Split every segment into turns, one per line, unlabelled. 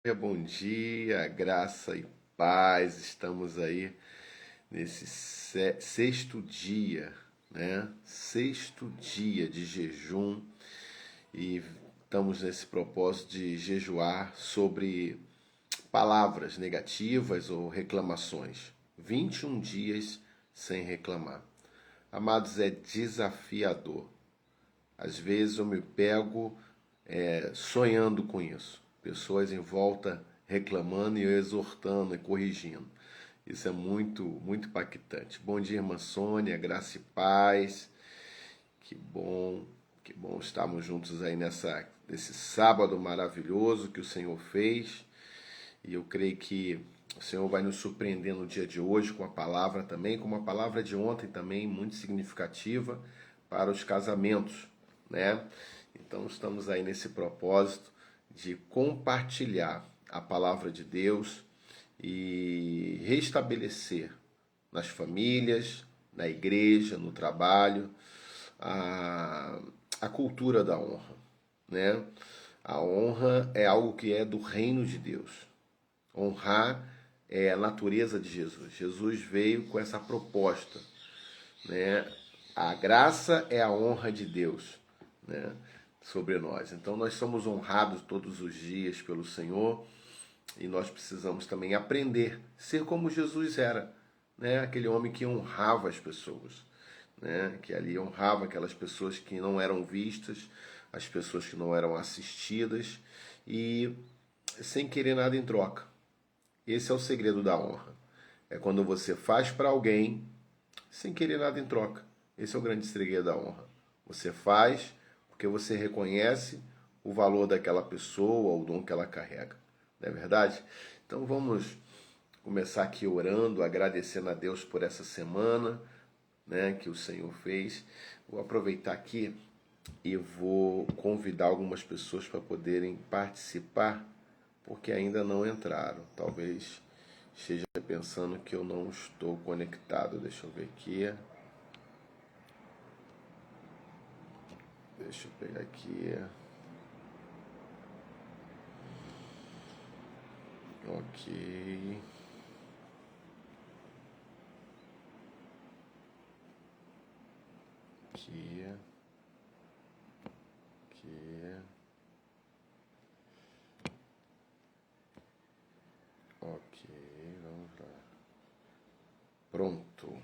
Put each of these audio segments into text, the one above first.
Bom dia, graça e paz. Estamos aí nesse sexto dia, né? Sexto dia de jejum e estamos nesse propósito de jejuar sobre palavras negativas ou reclamações. 21 dias sem reclamar. Amados, é desafiador. Às vezes eu me pego sonhando com isso. Pessoas em volta reclamando e eu exortando e corrigindo. Isso é muito impactante. Bom dia, irmã Sônia, graça e paz. Que bom estarmos juntos aí nesse sábado maravilhoso que o Senhor fez. E eu creio que o Senhor vai nos surpreender no dia de hoje com a palavra também, com uma palavra de ontem também muito significativa para os casamentos, né? Então estamos aí nesse propósito de compartilhar a palavra de Deus e restabelecer nas famílias, na igreja, no trabalho, a, a cultura da honra, né? A honra é algo que é do reino de Deus. Honrar é a natureza de Jesus. Jesus veio com essa proposta, né? A graça é a honra de Deus, né, sobre nós. Então nós somos honrados todos os dias pelo Senhor e nós precisamos também aprender a ser como Jesus era, né? Aquele homem que honrava as pessoas, né? Que ali honrava aquelas pessoas que não eram vistas, as pessoas que não eram assistidas e sem querer nada em troca. Esse é o segredo da honra. É quando você faz para alguém sem querer nada em troca. Esse é o grande segredo da honra. Você faz porque você reconhece o valor daquela pessoa, o dom que ela carrega. Não é verdade? Então vamos começar aqui orando, agradecendo a Deus por essa semana, né, que o Senhor fez. Vou aproveitar aqui e vou convidar algumas pessoas para poderem participar, porque ainda não entraram. Talvez esteja pensando que eu não estou conectado. Deixa eu ver aqui. Deixa eu pegar aqui. Ok. Aqui. Aqui. Ok. Vamos lá. Pronto.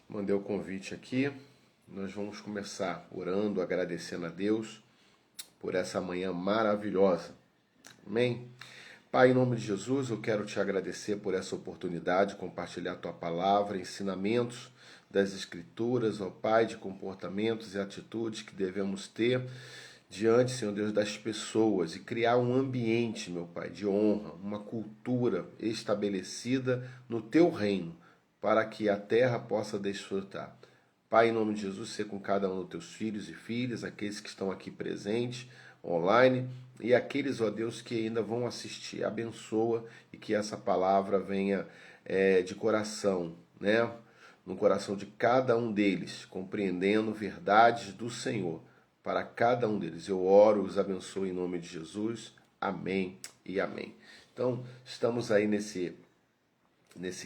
Mandei o convite aqui. Nós vamos começar orando, agradecendo a Deus por essa manhã maravilhosa. Amém? Pai, em nome de Jesus, eu quero te agradecer por essa oportunidade de compartilhar a tua palavra, ensinamentos das Escrituras, ó Pai, de comportamentos e atitudes que devemos ter diante, Senhor Deus, das pessoas e criar um ambiente, meu Pai, de honra, uma cultura estabelecida no teu reino, para que a terra possa desfrutar. Pai, em nome de Jesus, ser com cada um dos teus filhos e filhas, aqueles que estão aqui presentes, online, e aqueles, ó Deus, que ainda vão assistir. Abençoa e que essa palavra venha de coração, né? No coração de cada um deles, compreendendo verdades do Senhor para cada um deles. Eu oro, os abençoo em nome de Jesus. Amém e amém. Então, estamos aí nesse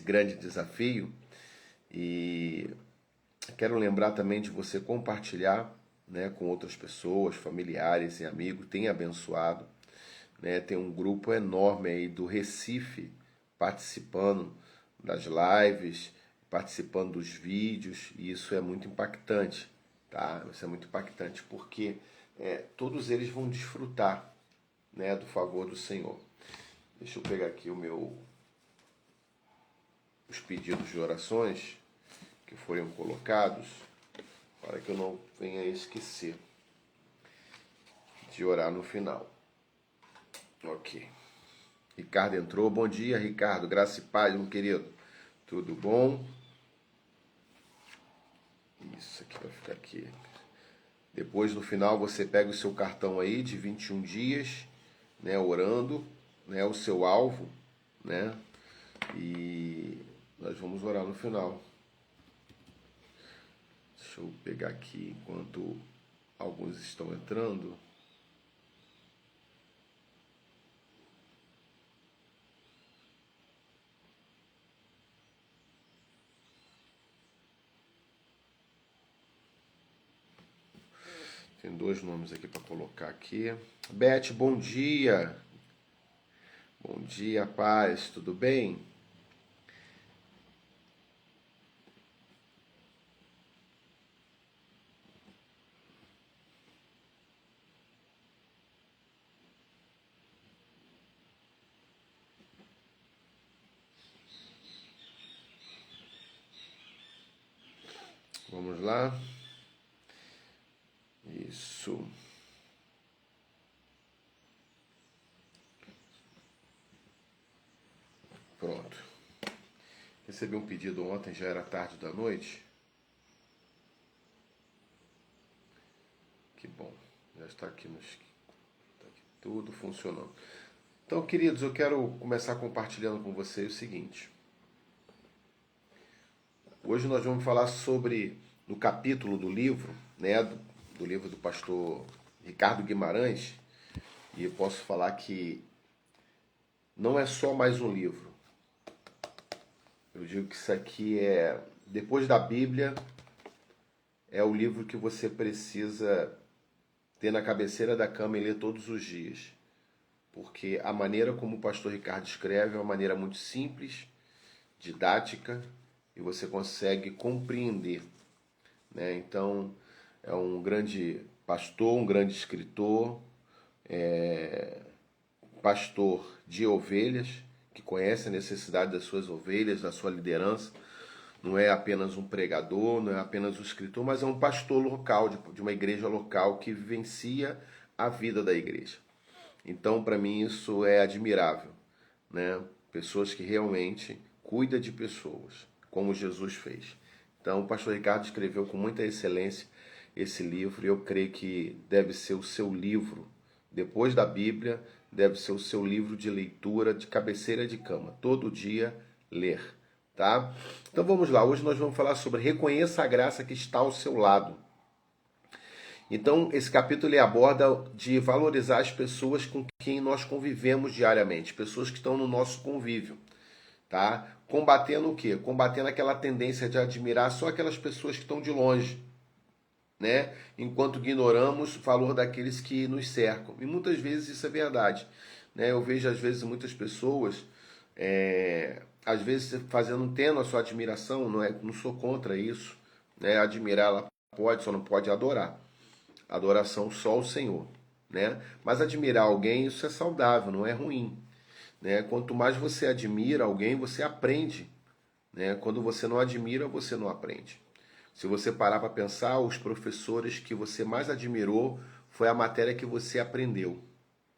grande desafio e quero lembrar também de você compartilhar, né, com outras pessoas, familiares e amigos. Tem abençoado, né? Tem um grupo enorme aí do Recife participando das lives, participando dos vídeos, e isso é muito impactante, tá? Isso é muito impactante porque todos eles vão desfrutar, né, do favor do Senhor. Deixa eu pegar aqui os pedidos de orações que foram colocados, para que eu não venha a esquecer de orar no final. Ok. Ricardo entrou. Bom dia, Ricardo. Graça e paz, meu querido. Tudo bom? Isso aqui vai ficar aqui. Depois, no final, você pega o seu cartão aí de 21 dias, né, orando, né, o seu alvo, né? E nós vamos orar no final. Deixa eu pegar aqui enquanto alguns estão entrando. Tem dois nomes aqui para colocar aqui. Beth, bom dia. Bom dia, paz, tudo bem? Vamos lá. Isso. Pronto. Recebi um pedido ontem, já era tarde da noite. Que bom. Já está aqui, tá aqui tudo funcionando. Então, queridos, eu quero começar compartilhando com vocês o seguinte. Hoje nós vamos falar sobre, no capítulo do livro, né, do livro do pastor Ricardo Guimarães, e eu posso falar que não é só mais um livro. Eu digo que isso aqui é, depois da Bíblia, é o livro que você precisa ter na cabeceira da cama e ler todos os dias. Porque a maneira como o pastor Ricardo escreve é uma maneira muito simples, didática, e você consegue compreender, né? Então, é um grande pastor, um grande escritor, pastor de ovelhas, que conhece a necessidade das suas ovelhas, da sua liderança. Não é apenas um pregador, não é apenas um escritor, mas é um pastor local, de uma igreja local que vivencia a vida da igreja. Então, para mim, isso é admirável, né? Pessoas que realmente cuidam de pessoas, como Jesus fez. Então, o pastor Ricardo escreveu com muita excelência esse livro, e eu creio que deve ser o seu livro, depois da Bíblia, deve ser o seu livro de leitura de cabeceira de cama, todo dia ler, tá? Então vamos lá, hoje nós vamos falar sobre reconheça a graça que está ao seu lado. Então, esse capítulo ele aborda de valorizar as pessoas com quem nós convivemos diariamente, pessoas que estão no nosso convívio, tá? Combatendo o quê? Combatendo aquela tendência de admirar só aquelas pessoas que estão de longe, né? Enquanto ignoramos o valor daqueles que nos cercam. E muitas vezes isso é verdade, né? Eu vejo às vezes muitas pessoas, às vezes tendo a sua admiração, não sou contra isso, né? Admirar ela pode, só não pode adorar. Adoração só ao Senhor, né? Mas admirar alguém, isso é saudável, não é ruim, né? Quanto mais você admira alguém, você aprende, né? Quando você não admira, você não aprende. Se você parar para pensar, os professores que você mais admirou foi a matéria que você aprendeu,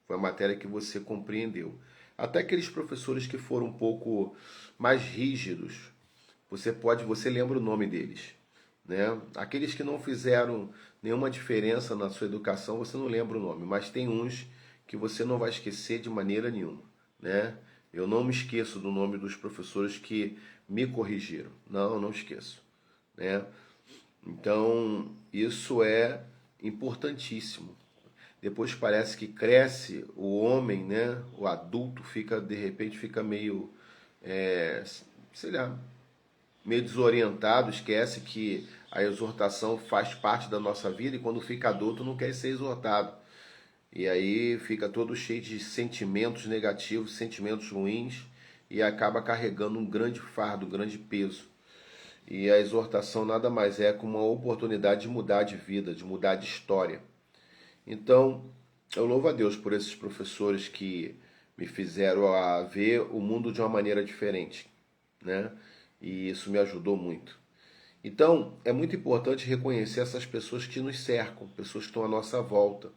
foi a matéria que você compreendeu. Até aqueles professores que foram um pouco mais rígidos, você lembra o nome deles, né? Aqueles que não fizeram nenhuma diferença na sua educação, você não lembra o nome, mas tem uns que você não vai esquecer de maneira nenhuma, né? Eu não me esqueço do nome dos professores que me corrigiram. Não, não esqueço, né? Então, isso é importantíssimo. Depois parece que cresce o homem, né? O adulto de repente fica meio, sei lá, meio desorientado, esquece que a exortação faz parte da nossa vida e quando fica adulto não quer ser exortado. E aí fica todo cheio de sentimentos negativos, sentimentos ruins e acaba carregando um grande fardo, um grande peso. E a exortação nada mais é que uma oportunidade de mudar de vida, de mudar de história. Então, eu louvo a Deus por esses professores que me fizeram a ver o mundo de uma maneira diferente, né? E isso me ajudou muito. Então, é muito importante reconhecer essas pessoas que nos cercam, pessoas que estão à nossa volta,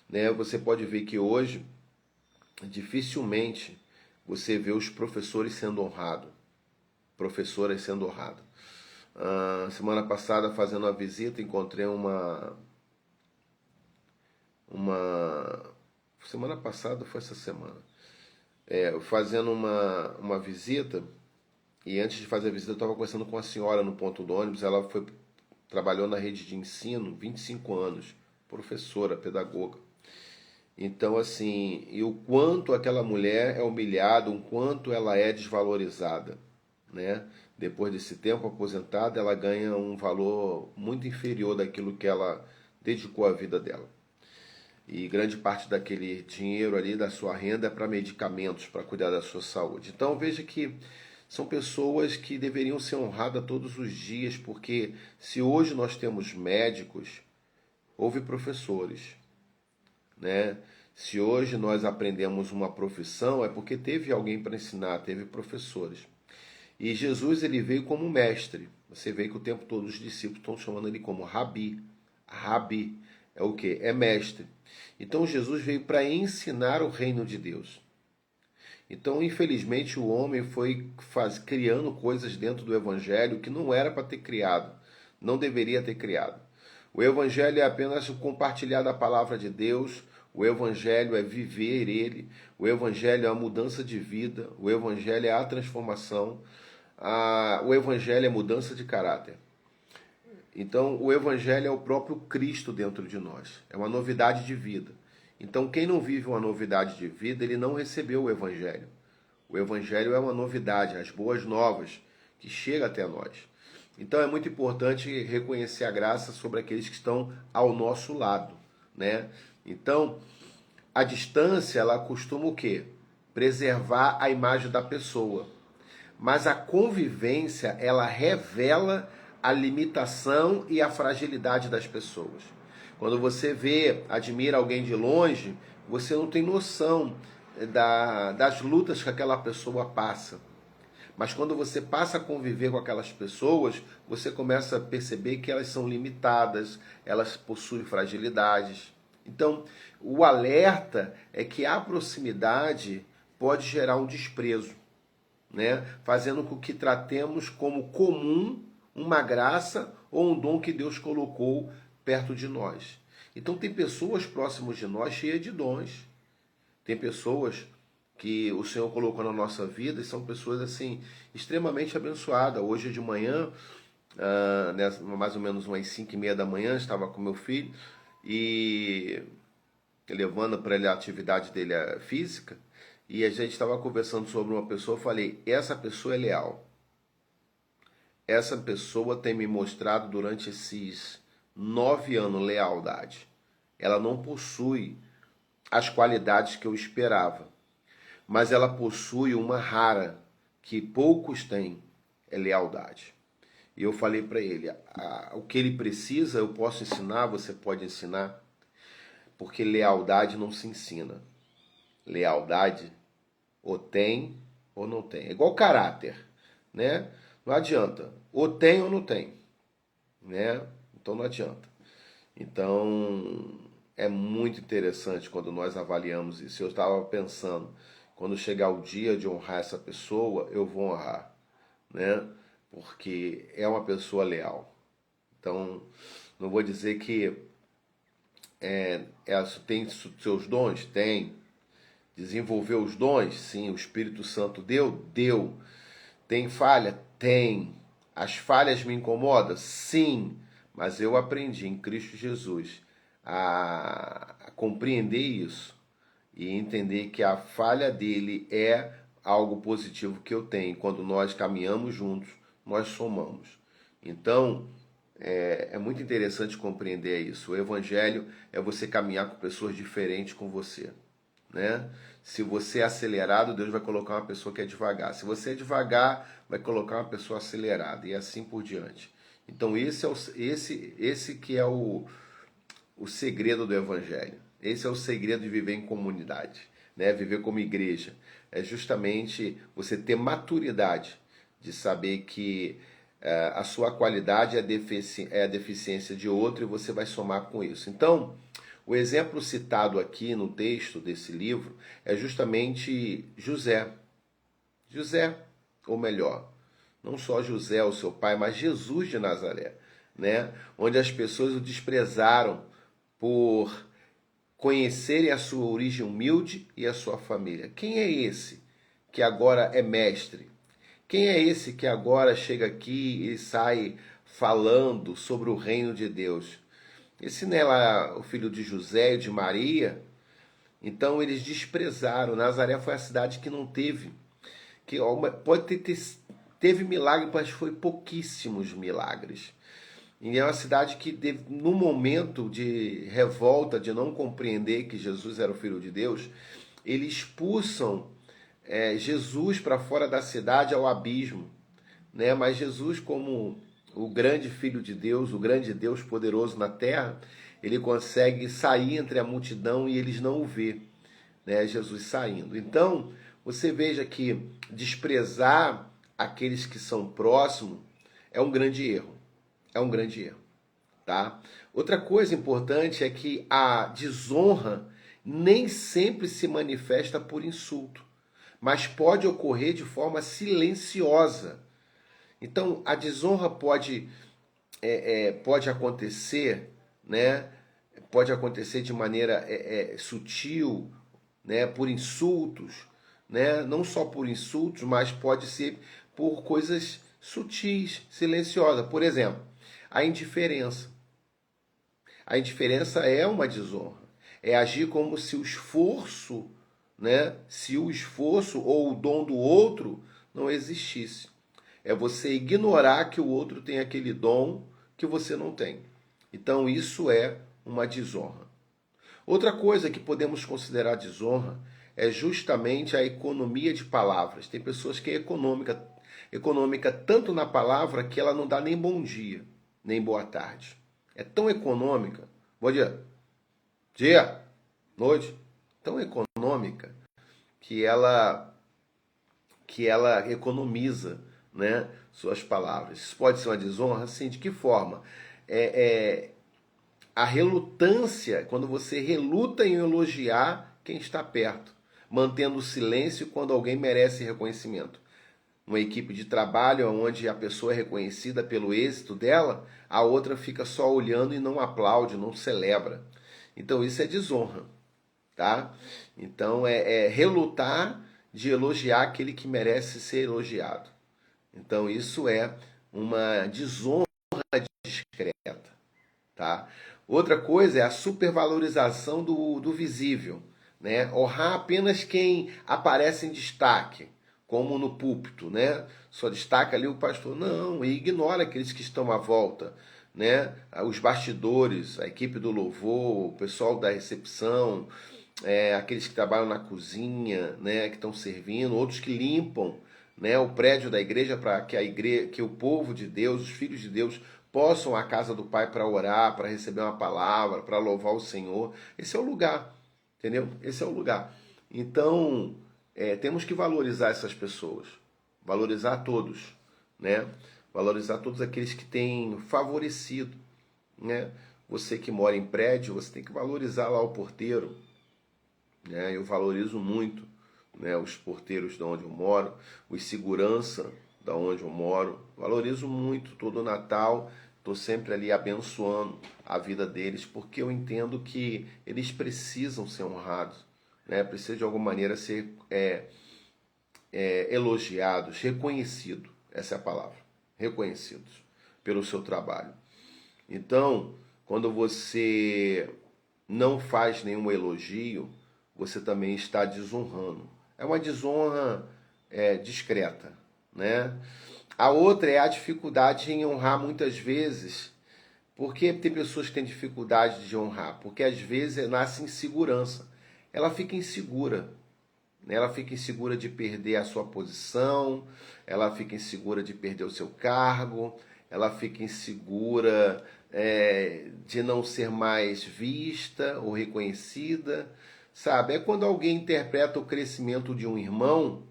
né? Você pode ver que hoje, dificilmente, você vê os professores sendo honrados, professoras sendo honradas. Semana passada, fazendo uma visita, encontrei semana passada, foi essa semana. Fazendo uma visita, e antes de fazer a visita, eu estava conversando com uma senhora no ponto do ônibus. Ela trabalhou na rede de ensino 25 anos, professora, pedagoga. Então, assim, e o quanto aquela mulher é humilhada, o quanto ela é desvalorizada, né? Depois desse tempo aposentada, ela ganha um valor muito inferior daquilo que ela dedicou a vida dela. E grande parte daquele dinheiro ali, da sua renda, é para medicamentos, para cuidar da sua saúde. Então veja que são pessoas que deveriam ser honradas todos os dias, porque se hoje nós temos médicos, houve professores, né? Se hoje nós aprendemos uma profissão, é porque teve alguém para ensinar, teve professores. E Jesus, ele veio como mestre. Você vê que o tempo todo os discípulos estão chamando ele como Rabi. Rabi é o quê? É mestre. Então Jesus veio para ensinar o reino de Deus. Então, infelizmente, o homem foi criando coisas dentro do evangelho que não era para ter criado, não deveria ter criado. O evangelho é apenas o compartilhar da palavra de Deus, o evangelho é viver ele, o evangelho é a mudança de vida, o evangelho é a transformação, o evangelho é mudança de caráter. Então, o evangelho é o próprio Cristo dentro de nós, é uma novidade de vida. Então, quem não vive uma novidade de vida, ele não recebeu o evangelho. O evangelho é uma novidade, as boas novas que chega até nós. Então, é muito importante reconhecer a graça sobre aqueles que estão ao nosso lado, né? Então, a distância, ela costuma o quê? Preservar a imagem da pessoa. Mas a convivência, ela revela a limitação e a fragilidade das pessoas. Quando você admira alguém de longe, você não tem noção das lutas que aquela pessoa passa. Mas quando você passa a conviver com aquelas pessoas, você começa a perceber que elas são limitadas, elas possuem fragilidades. Então, o alerta é que a proximidade pode gerar um desprezo, né? Fazendo com que tratemos como comum uma graça ou um dom que Deus colocou perto de nós. Então tem pessoas próximas de nós cheias de dons. Tem pessoas que o Senhor colocou na nossa vida e são pessoas assim extremamente abençoadas. Hoje de manhã, mais ou menos umas 5:30 da manhã, estava com meu filho e levando para ele a atividade dele física, e a gente estava conversando sobre uma pessoa. Eu falei, essa pessoa é leal. Essa pessoa tem me mostrado durante esses 9 anos lealdade. Ela não possui as qualidades que eu esperava, mas ela possui uma rara que poucos têm, é lealdade. E eu falei para ele, o que ele precisa eu posso ensinar, você pode ensinar, porque lealdade não se ensina. Lealdade ou tem ou não tem. É igual caráter, né? Não adianta, ou tem ou não tem, né? Então não adianta. Então é muito interessante quando nós avaliamos isso. Eu estava pensando, quando chegar o dia de honrar essa pessoa, eu vou honrar, né? Porque é uma pessoa leal. Então, não vou dizer que tem seus dons? Tem. Desenvolveu os dons? Sim. O Espírito Santo deu? Deu. Tem falha? Tem. As falhas me incomodam? Sim. Mas eu aprendi em Cristo Jesus a compreender isso e entender que a falha dele é algo positivo que eu tenho. Quando nós caminhamos juntos, nós somamos. Então, é muito interessante compreender isso. O evangelho é você caminhar com pessoas diferentes com você, né? Se você é acelerado, Deus vai colocar uma pessoa que é devagar. Se você é devagar, vai colocar uma pessoa acelerada e assim por diante. Então esse que é o segredo do evangelho. Esse é o segredo de viver em comunidade, né? Viver como igreja. É justamente você ter maturidade de saber que a sua qualidade é a deficiência de outro e você vai somar com isso. Então, o exemplo citado aqui no texto desse livro é justamente José. José, ou melhor, não só José, o seu pai, mas Jesus de Nazaré, né? Onde as pessoas o desprezaram por conhecerem a sua origem humilde e a sua família. Quem é esse que agora é mestre? Quem é esse que agora chega aqui e sai falando sobre o reino de Deus? Esse não é lá o filho de José e de Maria? Então eles desprezaram. Nazaré foi a cidade que não teve. Teve milagre, mas foi pouquíssimos milagres. E é uma cidade que, no momento de revolta, de não compreender que Jesus era o Filho de Deus, eles expulsam Jesus para fora da cidade ao abismo, né? Mas Jesus, como o grande Filho de Deus, o grande Deus poderoso na terra, ele consegue sair entre a multidão e eles não o vê, né? Jesus saindo. Então, você veja que desprezar aqueles que são próximos é um grande erro. É um grande erro, tá? Outra coisa importante é que a desonra nem sempre se manifesta por insulto, mas pode ocorrer de forma silenciosa. Então, a desonra pode acontecer, né? Pode acontecer de maneira sutil, né? Por insultos, né? Não só por insultos, mas pode ser por coisas sutis, silenciosas. Por exemplo, a indiferença. A indiferença é uma desonra. É agir como se o esforço, né? Se o esforço ou o dom do outro não existisse. É você ignorar que o outro tem aquele dom que você não tem. Então isso é uma desonra. Outra coisa que podemos considerar desonra é justamente a economia de palavras. Tem pessoas que é econômica tanto na palavra que ela não dá nem bom dia, nem boa tarde. É tão econômica. Bom dia. Dia. Noite. Tão econômica que ela economiza, né, suas palavras. Isso pode ser uma desonra? Sim. De que forma? A relutância, quando você reluta em elogiar quem está perto, mantendo o silêncio quando alguém merece reconhecimento. Uma equipe de trabalho onde a pessoa é reconhecida pelo êxito dela, a outra fica só olhando e não aplaude, não celebra. Então isso é desonra, tá? Então é relutar de elogiar aquele que merece ser elogiado. Então isso é uma desonra discreta, tá? Outra coisa é a supervalorização do visível, né? Honrar apenas quem aparece em destaque, como no púlpito, né? Só destaca ali o pastor. Não, e ignora aqueles que estão à volta, né? Os bastidores, a equipe do louvor, o pessoal da recepção, aqueles que trabalham na cozinha, né? Que estão servindo, outros que limpam, né? O prédio da igreja para que que o povo de Deus, os filhos de Deus possam à casa do Pai para orar, para receber uma palavra, para louvar o Senhor. Esse é o lugar, entendeu? Esse é o lugar. Então, temos que valorizar essas pessoas, valorizar todos, né? Valorizar todos aqueles que têm favorecido, né? Você que mora em prédio, você tem que valorizar lá o porteiro, né? Eu valorizo muito, né, os porteiros de onde eu moro, os segurança da onde eu moro, valorizo muito todo Natal, estou sempre ali abençoando a vida deles, porque eu entendo que eles precisam ser honrados, né? Precisam de alguma maneira ser elogiados, reconhecidos, essa é a palavra, reconhecidos pelo seu trabalho. Então, quando você não faz nenhum elogio, você também está desonrando. É uma desonra discreta, né? A outra é a dificuldade em honrar muitas vezes. Porque tem pessoas que têm dificuldade de honrar? Porque às vezes nasce insegurança. Ela fica insegura, né? Ela fica insegura de perder a sua posição, ela fica insegura de perder o seu cargo, ela fica insegura de não ser mais vista ou reconhecida, sabe? É quando alguém interpreta o crescimento de um irmão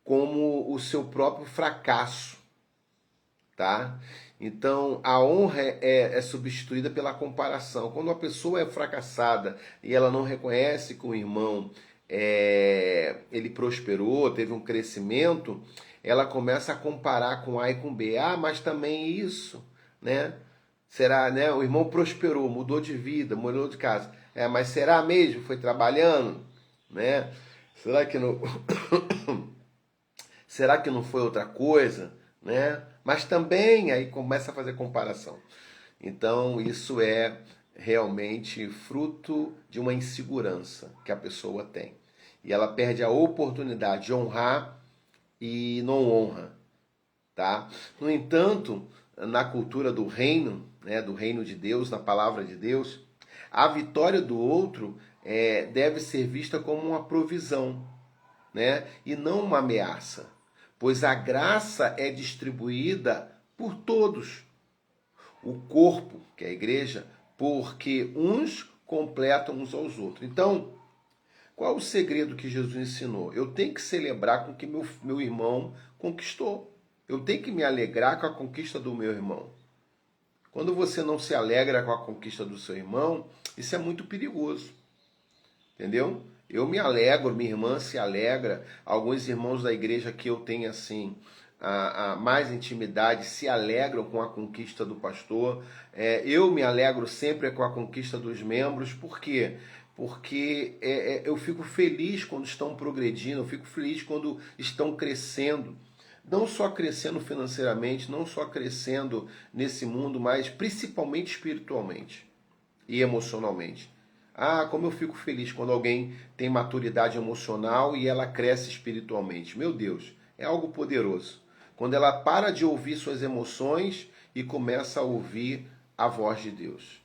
como o seu próprio fracasso, tá? Então a honra é substituída pela comparação. Quando uma pessoa é fracassada e ela não reconhece que o irmão ele prosperou, teve um crescimento, ela começa a comparar com A e com B. Ah, mas também isso, né? Será, né? O irmão prosperou, mudou de vida, mudou de casa. Mas será mesmo? Foi trabalhando, né? Será que não? Será que não foi outra coisa, né? Mas também aí começa a fazer comparação. Então isso é realmente fruto de uma insegurança que a pessoa tem. E ela perde a oportunidade de honrar e não honra, tá? No entanto, na cultura do reino, né, do reino de Deus, na palavra de Deus, a vitória do outro deve ser vista como uma provisão, né, e não uma ameaça, pois a graça é distribuída por todos, o corpo, que é a igreja, porque uns completam uns aos outros. Então, qual o segredo que Jesus ensinou? Eu tenho que celebrar com o que meu irmão conquistou. Eu tenho que me alegrar com a conquista do meu irmão. Quando você não se alegra com a conquista do seu irmão, isso é muito perigoso. Entendeu? Eu me alegro, minha irmã se alegra, alguns irmãos da igreja que eu tenho assim, a mais intimidade se alegram com a conquista do pastor. Eu me alegro sempre com a conquista dos membros. Por quê? Porque eu fico feliz quando estão progredindo, eu fico feliz quando estão crescendo. Não só crescendo financeiramente, não só crescendo nesse mundo, mas principalmente espiritualmente e emocionalmente. Ah, como eu fico feliz quando alguém tem maturidade emocional e ela cresce espiritualmente. Meu Deus, é algo poderoso. Quando ela para de ouvir suas emoções e começa a ouvir a voz de Deus.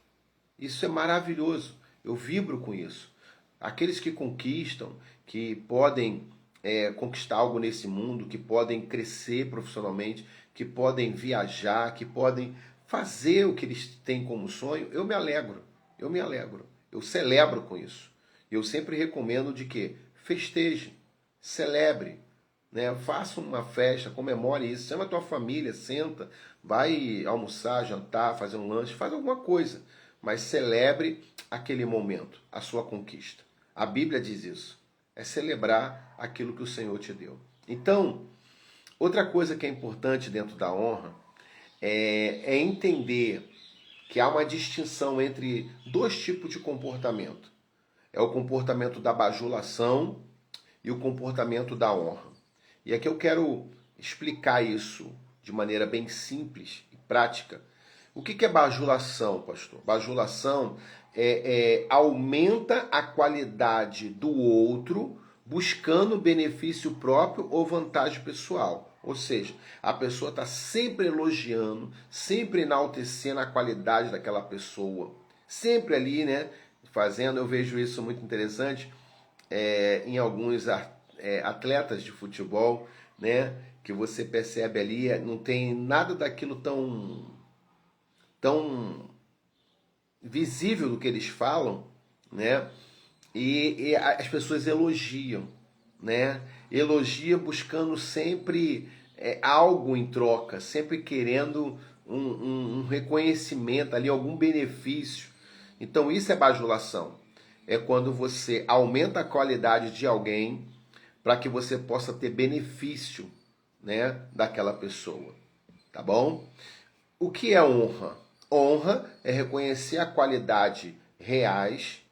Isso é maravilhoso. Eu vibro com isso. Aqueles que conquistam, que podem conquistar algo nesse mundo, que podem crescer profissionalmente, que podem viajar, que podem fazer o que eles têm como sonho, eu me alegro. Eu me alegro. Eu celebro com isso. Eu sempre recomendo de que festeje, celebre, né? Faça uma festa, comemore isso, chama a tua família, senta, vai almoçar, jantar, fazer um lanche, faz alguma coisa, mas celebre aquele momento, a sua conquista. A Bíblia diz isso, é celebrar aquilo que o Senhor te deu. Então, outra coisa que é importante dentro da honra é entender que há uma distinção entre dois tipos de comportamento. É o comportamento da bajulação e o comportamento da honra. E aqui eu quero explicar isso de maneira bem simples e prática. O que é bajulação, pastor? Bajulação aumenta a qualidade do outro buscando benefício próprio ou vantagem pessoal. Ou seja, a pessoa está sempre elogiando, sempre enaltecendo a qualidade daquela pessoa. Sempre ali, né? Fazendo, eu vejo isso muito interessante em alguns atletas de futebol, né? Que você percebe ali, não tem nada daquilo tão visível do que eles falam, né? E as pessoas elogiam, né? Elogia buscando sempre algo em troca, sempre querendo um reconhecimento ali, algum benefício. Então isso é bajulação. É quando você aumenta a qualidade de alguém para que você possa ter benefício, né, daquela pessoa. Tá bom? O que é honra? Honra é reconhecer a qualidade reais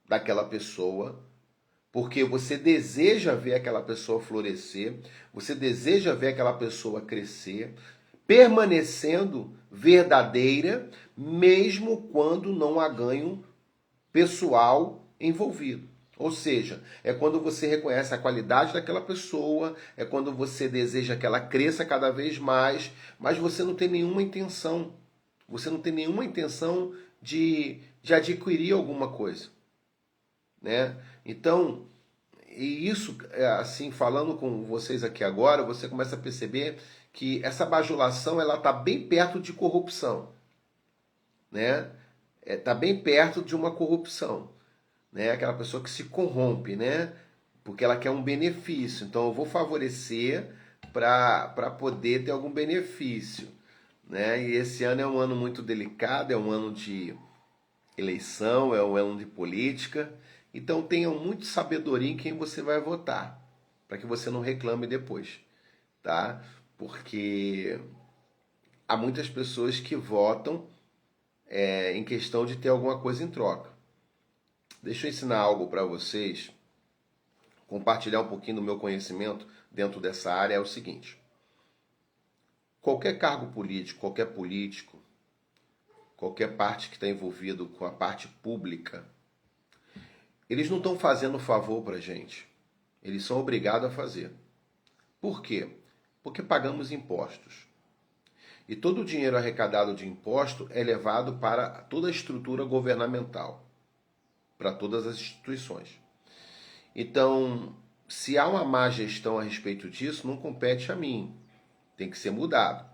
daquela pessoa, porque você deseja ver aquela pessoa florescer, você deseja ver aquela pessoa crescer, permanecendo verdadeira, mesmo quando não há ganho pessoal envolvido. Ou seja, é quando você reconhece a qualidade daquela pessoa, é quando você deseja que ela cresça cada vez mais, mas você não tem nenhuma intenção. Você não tem nenhuma intenção de adquirir alguma coisa, né? Então, e isso, assim, falando com vocês aqui agora, você começa a perceber que essa bajulação, ela está bem perto de corrupção, né? Está bem perto de uma corrupção, né? Aquela pessoa que se corrompe, né? Porque ela quer um benefício. Então, eu vou favorecer para poder ter algum benefício, né? E esse ano é um ano muito delicado, é um ano de eleição, é um ano de política. Então tenham muito sabedoria em quem você vai votar, para que você não reclame depois, tá? Porque há muitas pessoas que votam em questão de ter alguma coisa em troca. Deixa eu ensinar algo para vocês, compartilhar um pouquinho do meu conhecimento dentro dessa área. É o seguinte: qualquer cargo político, qualquer parte que está envolvido com a parte pública, eles não estão fazendo favor para a gente. Eles são obrigados a fazer. Por quê? Porque pagamos impostos. E todo o dinheiro arrecadado de imposto é levado para toda a estrutura governamental, para todas as instituições. Então, se há uma má gestão a respeito disso, não compete a mim. Tem que ser mudado.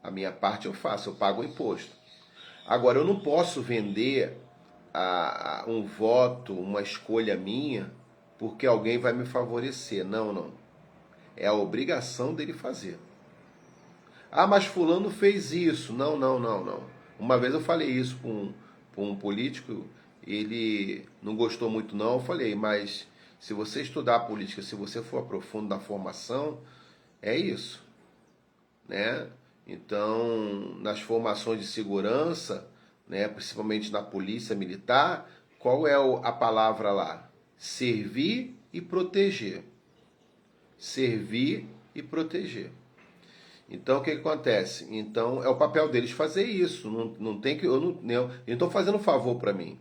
A minha parte eu faço, eu pago o imposto. Agora, eu não posso vender um voto, uma escolha minha, porque alguém vai me favorecer. Não, não. É a obrigação dele fazer. Ah, mas fulano fez isso. Não, não, não, não. Uma vez eu falei isso para um político, ele não gostou muito não, eu falei, mas se você estudar a política, se você for profundo na formação, é isso, né? Então, nas formações de segurança, né, principalmente na polícia militar, qual é a palavra lá? Servir e proteger. Servir e proteger. Então, o que acontece? Então, é o papel deles fazer isso. Não tem que eu não estou fazendo favor para mim,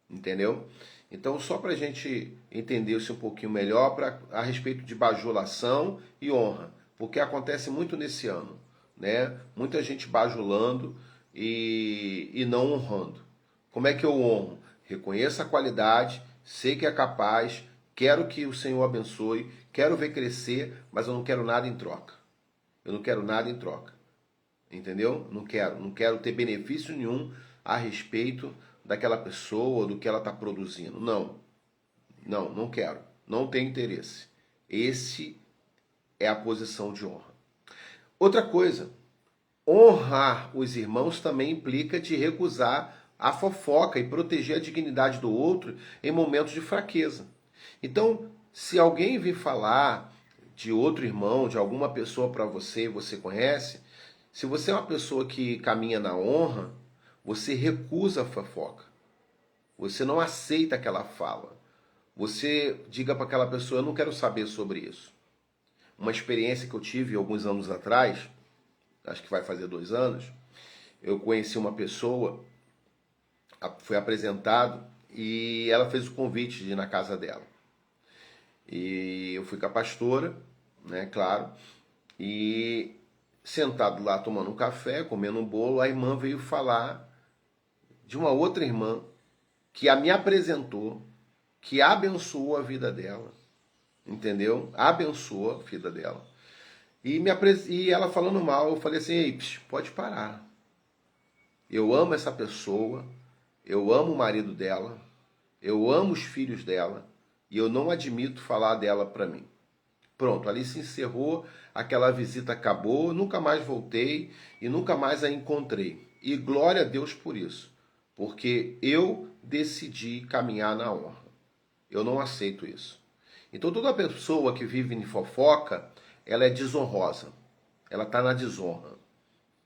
entendeu? Então, só para a gente entender isso um pouquinho melhor a respeito de bajulação e honra, porque acontece muito nesse ano, né? Muita gente bajulando e não honrando. Como é que eu honro? Reconheço a qualidade, sei que é capaz, quero que o Senhor abençoe, quero ver crescer, mas eu não quero nada em troca. Eu não quero nada em troca. Entendeu? Não quero ter benefício nenhum a respeito daquela pessoa ou do que ela está produzindo. Não quero. Não tenho interesse. Esse é a posição de honra. Outra coisa, honrar os irmãos também implica de recusar a fofoca e proteger a dignidade do outro em momentos de fraqueza. Então, se alguém vir falar de outro irmão, de alguma pessoa para você, você conhece, se você é uma pessoa que caminha na honra, você recusa a fofoca. Você não aceita aquela fala. Você diga para aquela pessoa, eu não quero saber sobre isso. Uma experiência que eu tive alguns anos atrás, acho que vai fazer 2 anos, eu conheci uma pessoa, foi apresentado e ela fez o convite de ir na casa dela. E eu fui com a pastora, né, claro, e sentado lá tomando um café, comendo um bolo, a irmã veio falar de uma outra irmã que me apresentou, que abençoou a vida dela, entendeu? Abençoou a vida dela. E ela falando mal, eu falei assim, ei, pode parar. Eu amo essa pessoa, eu amo o marido dela, eu amo os filhos dela, e eu não admito falar dela para mim. Pronto, ali se encerrou, aquela visita acabou, nunca mais voltei e nunca mais a encontrei. E glória a Deus por isso, porque eu decidi caminhar na honra. Eu não aceito isso. Então toda pessoa que vive em fofoca, ela é desonrosa. Ela está na desonra.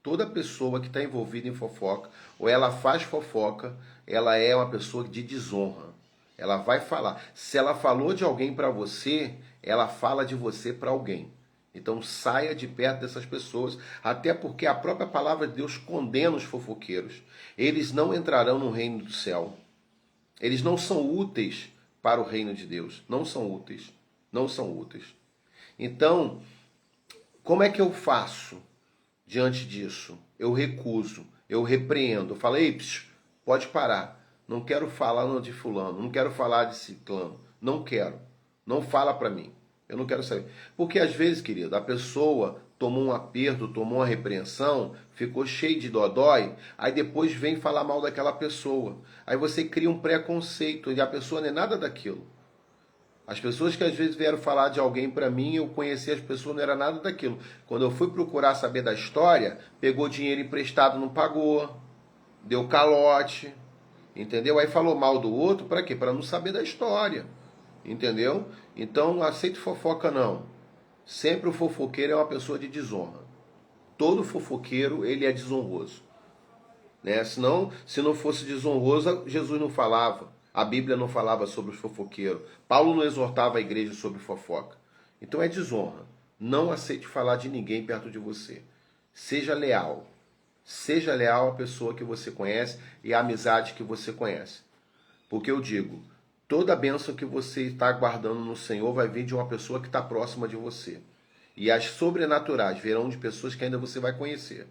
Toda pessoa que está envolvida em fofoca, ou ela faz fofoca, ela é uma pessoa de desonra. Ela vai falar. Se ela falou de alguém para você, ela fala de você para alguém. Então saia de perto dessas pessoas, até porque a própria palavra de Deus condena os fofoqueiros. Eles não entrarão no reino do céu. Eles não são úteis para o reino de Deus. Não são úteis. Não são úteis. Então, como é que eu faço diante disso? Eu recuso, eu repreendo. Eu falo, ei, pode parar. Não quero falar de fulano, não quero falar de ciclano. Não quero. Não fala para mim. Eu não quero saber. Porque às vezes, querido, a pessoa tomou um aperto, tomou uma repreensão, ficou cheio de dodói, aí depois vem falar mal daquela pessoa. Aí você cria um preconceito e a pessoa não é nada daquilo. As pessoas que às vezes vieram falar de alguém para mim, eu conheci as pessoas, não era nada daquilo. Quando eu fui procurar saber da história, pegou dinheiro emprestado, não pagou, deu calote, entendeu? Aí falou mal do outro, para quê? Para não saber da história, entendeu? Então não aceito fofoca não. Sempre o fofoqueiro é uma pessoa de desonra. Todo fofoqueiro, ele é desonroso, né? Senão, se não fosse desonroso, Jesus não falava. A Bíblia não falava sobre os fofoqueiros. Paulo não exortava a igreja sobre fofoca. Então é desonra. Não aceite falar de ninguém perto de você. Seja leal. Seja leal à pessoa que você conhece e à amizade que você conhece. Porque eu digo, toda bênção que você está guardando no Senhor vai vir de uma pessoa que está próxima de você. E as sobrenaturais virão de pessoas que ainda você vai conhecer.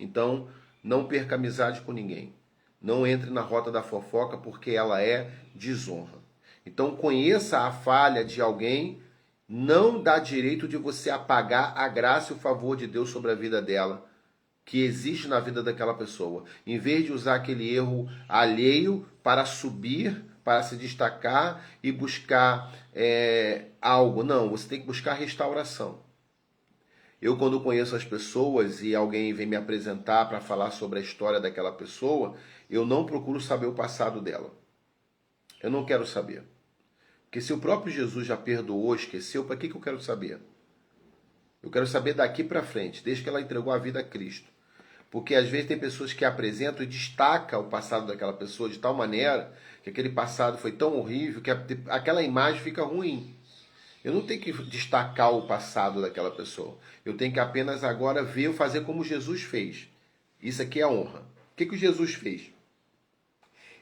Então, não perca amizade com ninguém. Não entre na rota da fofoca, porque ela é desonra. Então, conheça a falha de alguém, não dá direito de você apagar a graça e o favor de Deus sobre a vida dela, que existe na vida daquela pessoa. Em vez de usar aquele erro alheio para subir, para se destacar e buscar algo. Não, você tem que buscar restauração. Eu, quando conheço as pessoas e alguém vem me apresentar para falar sobre a história daquela pessoa, eu não procuro saber o passado dela. Eu não quero saber. Porque se o próprio Jesus já perdoou, esqueceu, para que eu quero saber? Eu quero saber daqui para frente, desde que ela entregou a vida a Cristo. Porque às vezes tem pessoas que apresentam e destacam o passado daquela pessoa de tal maneira que aquele passado foi tão horrível que aquela imagem fica ruim. Eu não tenho que destacar o passado daquela pessoa. Eu tenho que apenas agora ver, fazer como Jesus fez. Isso aqui é a honra. O que o Jesus fez?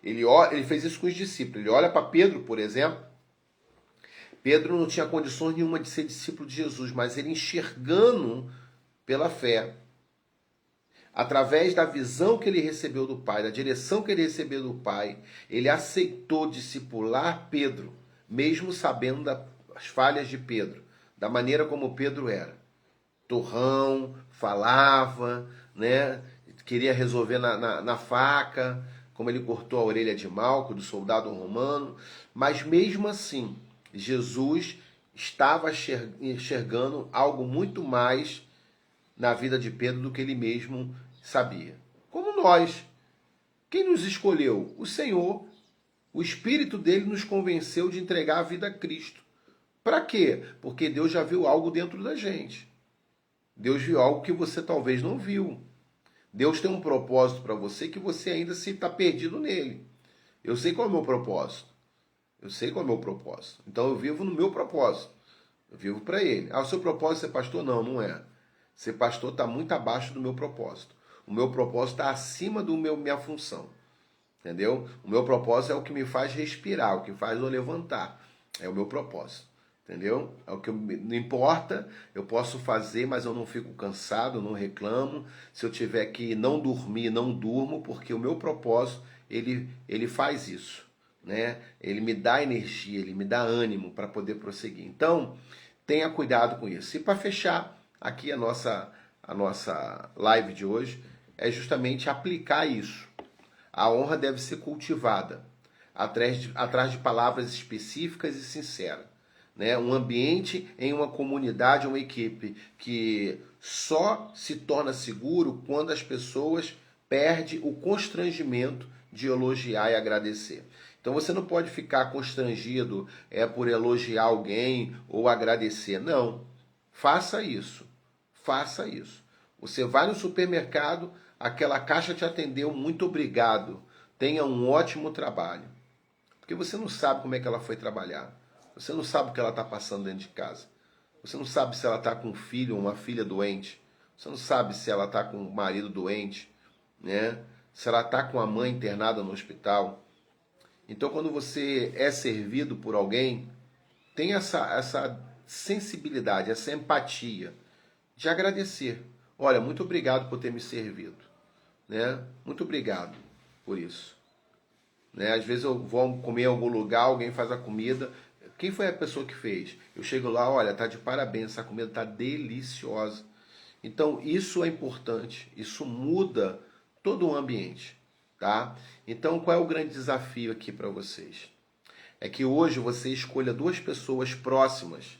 Ele fez isso com os discípulos. Ele olha para Pedro, por exemplo. Pedro não tinha condições nenhuma de ser discípulo de Jesus, mas ele enxergando pela fé, através da visão que ele recebeu do Pai, da direção que ele recebeu do Pai, ele aceitou discipular Pedro, mesmo sabendo das falhas de Pedro, da maneira como Pedro era. Torrão, falava, né? Queria resolver na faca, como ele cortou a orelha de Malco, do soldado romano, mas mesmo assim, Jesus estava enxergando algo muito mais na vida de Pedro do que ele mesmo sabia. Como nós. Quem nos escolheu? O Senhor. O Espírito dele nos convenceu de entregar a vida a Cristo. Para quê? Porque Deus já viu algo dentro da gente. Deus viu algo que você talvez não viu. Deus tem um propósito para você que você ainda se está perdido nele. Eu sei qual é o meu propósito. Eu sei qual é o meu propósito. Então eu vivo no meu propósito. Eu vivo para ele. Ah, o seu propósito é ser pastor? Não, não é. Ser pastor está muito abaixo do meu propósito. O meu propósito está acima do minha função. Entendeu? O meu propósito é o que me faz respirar, o que faz eu levantar. É o meu propósito. Entendeu? É o que não importa, eu posso fazer, mas eu não fico cansado, não reclamo. Se eu tiver que não dormir, não durmo, porque o meu propósito, ele faz isso. Né? Ele me dá energia, ele me dá ânimo para poder prosseguir. Então, tenha cuidado com isso. E para fechar aqui a nossa live de hoje, é justamente aplicar isso. A honra deve ser cultivada atrás de palavras específicas e sinceras. Né? Um ambiente em uma comunidade, uma equipe que só se torna seguro quando as pessoas perdem o constrangimento de elogiar e agradecer. Então você não pode ficar constrangido por elogiar alguém ou agradecer. Não. Faça isso. Faça isso. Você vai no supermercado, aquela caixa te atendeu, muito obrigado. Tenha um ótimo trabalho. Porque você não sabe como é que ela foi trabalhar. Você não sabe o que ela está passando dentro de casa. Você não sabe se ela está com um filho ou uma filha doente. Você não sabe se ela está com um marido doente, né? Se ela está com a mãe internada no hospital. Então, quando você é servido por alguém, tem essa sensibilidade, essa empatia de agradecer. Olha, muito obrigado por ter me servido. Né? Muito obrigado por isso. Né? Às vezes eu vou comer em algum lugar, alguém faz a comida. Quem foi a pessoa que fez? Eu chego lá, olha, tá de parabéns, essa comida tá deliciosa. Então, isso é importante. Isso muda todo o ambiente. Tá? Então, qual é o grande desafio aqui para vocês? É que hoje você escolha duas pessoas próximas,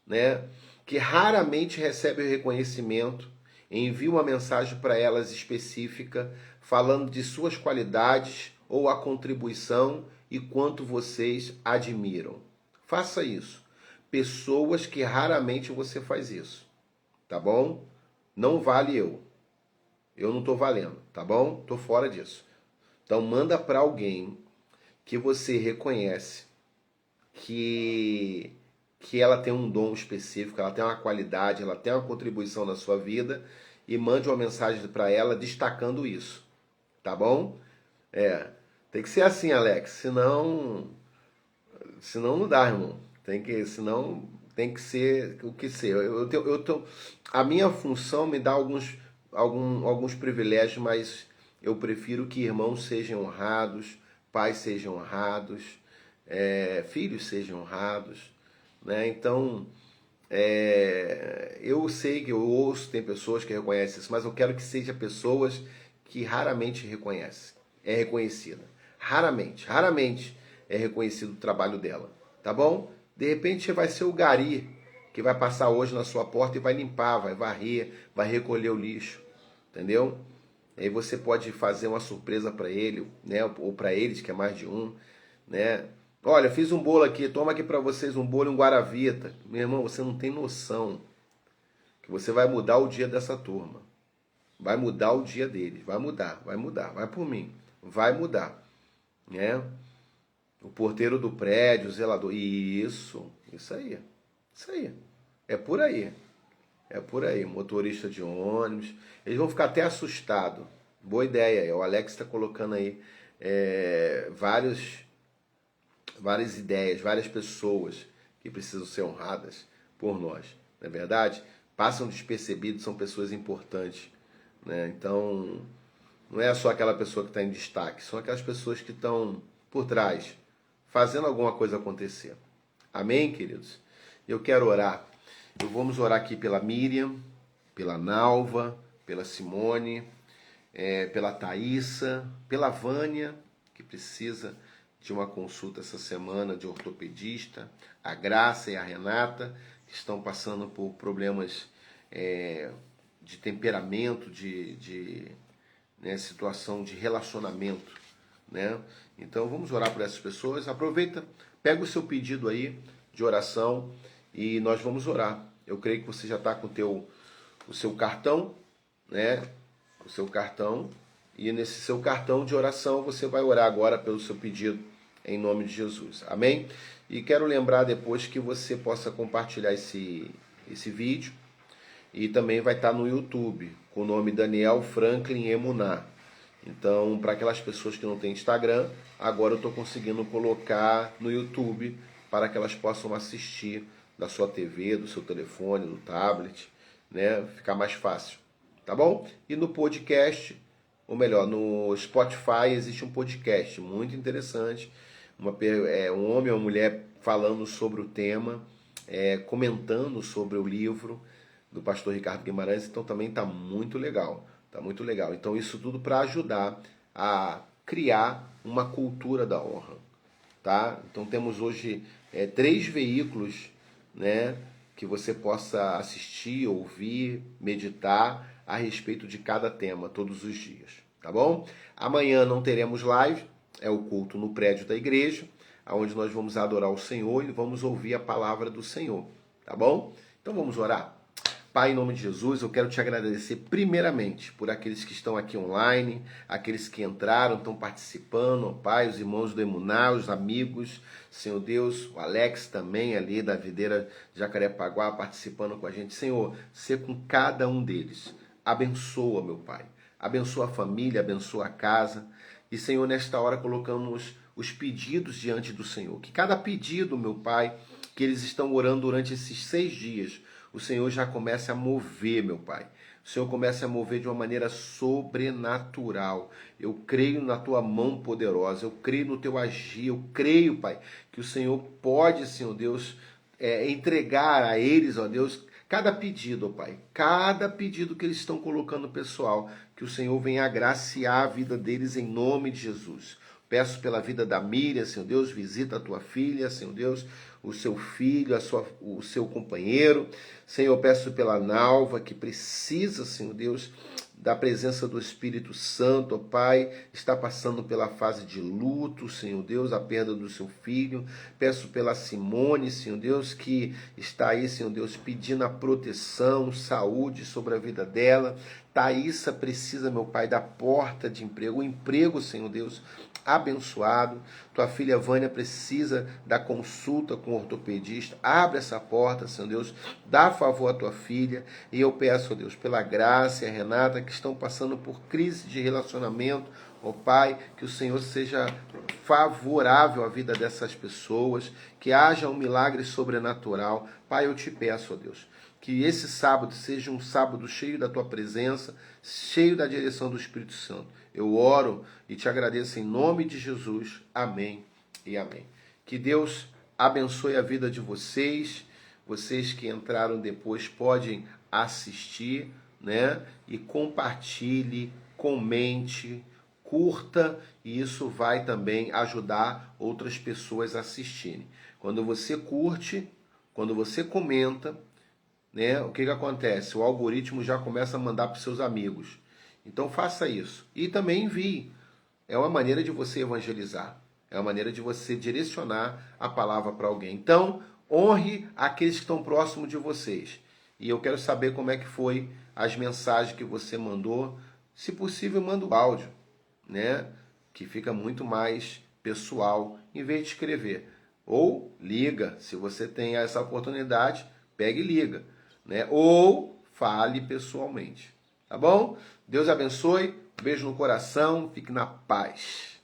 né, que raramente recebem o reconhecimento, envie uma mensagem para elas específica, falando de suas qualidades ou a contribuição e quanto vocês admiram. Faça isso. Pessoas que raramente você faz isso, tá bom? Não vale eu. Eu não estou valendo, tá bom? Estou fora disso. Então manda para alguém que você reconhece que ela tem um dom específico, ela tem uma qualidade, ela tem uma contribuição na sua vida e mande uma mensagem para ela destacando isso, tá bom? Tem que ser assim, Alex, senão não dá, irmão. Senão tem que ser o que ser. A minha função me dá alguns privilégios, mas eu prefiro que irmãos sejam honrados, pais sejam honrados, filhos sejam honrados, né? Então, eu sei que eu ouço, tem pessoas que reconhecem isso, mas eu quero que seja pessoas que raramente reconhecem, é reconhecida. Raramente é reconhecido o trabalho dela, tá bom? De repente vai ser o gari que vai passar hoje na sua porta e vai limpar, vai varrer, vai recolher o lixo, entendeu? Aí você pode fazer uma surpresa para ele, né? Ou para eles, que é mais de um, né? Olha, fiz um bolo aqui, toma aqui para vocês um bolo e um guaravita. Meu irmão, você não tem noção que você vai mudar o dia dessa turma. Vai mudar o dia deles, vai mudar, vai por mim, vai mudar, né? O porteiro do prédio, o zelador, isso aí, isso aí, é por aí, é por aí, motorista de ônibus, eles vão ficar até assustados, boa ideia, o Alex está colocando aí várias ideias, várias pessoas que precisam ser honradas por nós, não é verdade? Passam despercebidos, são pessoas importantes, né? Então, não é só aquela pessoa que está em destaque, são aquelas pessoas que estão por trás, fazendo alguma coisa acontecer. Amém, queridos? Eu quero orar. Vamos orar aqui pela Miriam, pela Nalva, pela Simone, pela Thaísa, pela Vânia, que precisa de uma consulta essa semana de ortopedista, a Graça e a Renata, que estão passando por problemas de temperamento, né, situação de relacionamento, né? Então vamos orar por essas pessoas. Aproveita, pega o seu pedido aí de oração e nós vamos orar. Eu creio que você já está com o seu cartão, né? O seu cartão, e nesse seu cartão de oração você vai orar agora pelo seu pedido em nome de Jesus. Amém? E quero lembrar depois que você possa compartilhar esse vídeo e também vai estar no YouTube com o nome Daniel Franklin Emuná. Então, para aquelas pessoas que não têm Instagram, agora eu estou conseguindo colocar no YouTube para que elas possam assistir da sua TV, do seu telefone, do tablet, né? Ficar mais fácil, tá bom? E no podcast, ou melhor, no Spotify existe um podcast muito interessante, um homem e uma mulher falando sobre o tema, comentando sobre o livro do pastor Ricardo Guimarães, então também está muito legal. Tá muito legal. Então isso tudo para ajudar a criar uma cultura da honra, tá? Então temos hoje 3 veículos, né, que você possa assistir, ouvir, meditar a respeito de cada tema todos os dias, tá bom? Amanhã não teremos live, é o culto no prédio da igreja, onde nós vamos adorar o Senhor e vamos ouvir a palavra do Senhor, tá bom? Então vamos orar. Pai, em nome de Jesus, eu quero te agradecer primeiramente por aqueles que estão aqui online, aqueles que entraram, estão participando, ó Pai, os irmãos do Emuná, os amigos, Senhor Deus, o Alex também ali da Videira Jacarepaguá participando com a gente. Senhor, ser com cada um deles. Abençoa, meu Pai. Abençoa a família, abençoa a casa. E, Senhor, nesta hora colocamos os pedidos diante do Senhor. Que cada pedido, meu Pai, que eles estão orando durante esses 6 dias, o Senhor já começa a mover, meu Pai. O Senhor começa a mover de uma maneira sobrenatural. Eu creio na Tua mão poderosa, eu creio no Teu agir, eu creio, Pai, que o Senhor pode, Senhor Deus, entregar a eles, ó Deus, cada pedido, ó Pai, cada pedido que eles estão colocando, pessoal, que o Senhor venha agraciar a vida deles em nome de Jesus. Peço pela vida da Miriam, Senhor Deus, visita a tua filha, Senhor Deus, o seu filho, o seu companheiro. Senhor, peço pela Nalva, que precisa, Senhor Deus, da presença do Espírito Santo, ó Pai, está passando pela fase de luto, Senhor Deus, a perda do seu filho. Peço pela Simone, Senhor Deus, que está aí, Senhor Deus, pedindo a proteção, saúde sobre a vida dela. Thaísa precisa, meu Pai, da porta de emprego, o emprego, Senhor Deus, abençoado. Tua filha Vânia precisa da consulta com o ortopedista. Abre essa porta, Senhor Deus, dá favor à tua filha. E eu peço, ó Deus, pela graça e a Renata, que estão passando por crise de relacionamento Ó Pai, que o Senhor seja favorável à vida dessas pessoas, que haja um milagre sobrenatural. Pai, eu te peço, ó Deus, que esse sábado seja um sábado cheio da tua presença, cheio da direção do Espírito Santo. Eu oro e te agradeço em nome de Jesus. Amém e amém. Que Deus abençoe a vida de vocês. Vocês que entraram depois podem assistir, né? E compartilhe, comente, curta, e isso vai também ajudar outras pessoas a assistirem. Quando você curte, quando você comenta, né, o que acontece? O algoritmo já começa a mandar para os seus amigos. Então faça isso. E também envie. É uma maneira de você evangelizar. É uma maneira de você direcionar a palavra para alguém. Então, honre aqueles que estão próximos de vocês. E eu quero saber como é que foi as mensagens que você mandou. Se possível, manda o áudio, né? Que fica muito mais pessoal, em vez de escrever. Ou liga, se você tem essa oportunidade, pegue e liga, né? Ou fale pessoalmente, tá bom? Deus abençoe, beijo no coração, fique na paz.